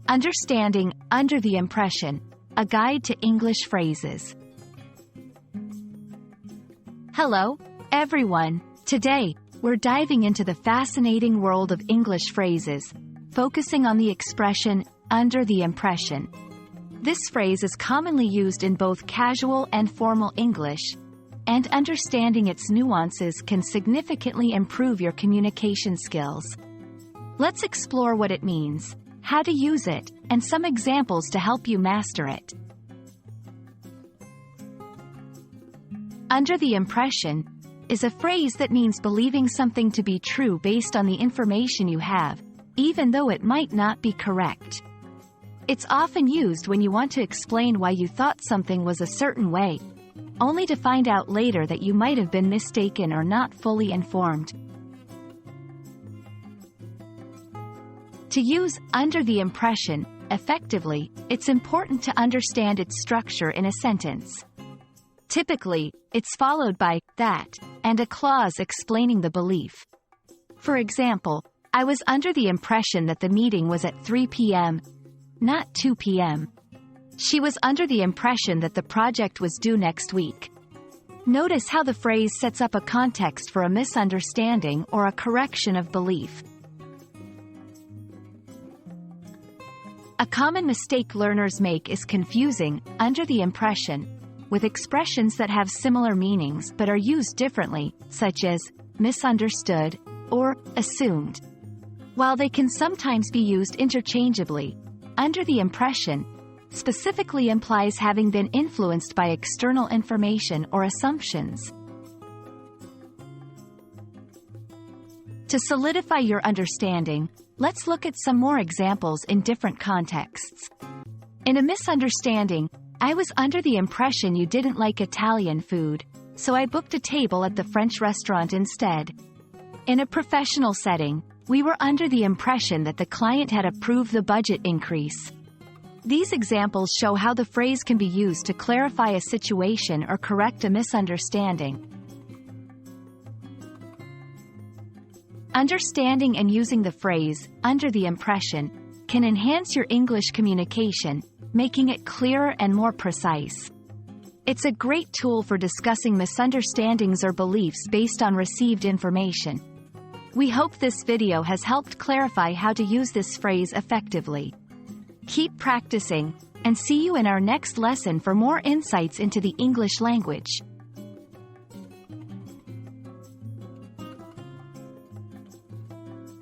Understanding Under the Impression, a guide to English phrases. Hello, everyone. Today, we're diving into the fascinating world of English phrases, focusing on the expression, under the impression. This phrase is commonly used in both casual and formal English, and understanding its nuances can significantly improve your communication skills. Let's explore what it means, how to use it, and some examples to help you master it. Under the impression is a phrase that means believing something to be true based on the information you have, even though it might not be correct. It's often used when you want to explain why you thought something was a certain way, only to find out later that you might have been mistaken or not fully informed. To use under the impression effectively, it's important to understand its structure in a sentence. Typically, it's followed by that and a clause explaining the belief. For example, I was under the impression that the meeting was at 3 p.m., not 2 p.m. She was under the impression that the project was due next week. Notice how the phrase sets up a context for a misunderstanding or a correction of belief. A common mistake learners make is confusing under the impression with expressions that have similar meanings but are used differently, such as misunderstood or assumed. While they can sometimes be used interchangeably, under the impression specifically implies having been influenced by external information or assumptions. To solidify your understanding, let's look at some more examples in different contexts. In a misunderstanding, I was under the impression you didn't like Italian food, so I booked a table at the French restaurant instead. In a professional setting, we were under the impression that the client had approved the budget increase. These examples show how the phrase can be used to clarify a situation or correct a misunderstanding. Understanding and using the phrase, under the impression, can enhance your English communication, making it clearer and more precise. It's a great tool for discussing misunderstandings or beliefs based on received information. We hope this video has helped clarify how to use this phrase effectively. Keep practicing, and see you in our next lesson for more insights into the English language.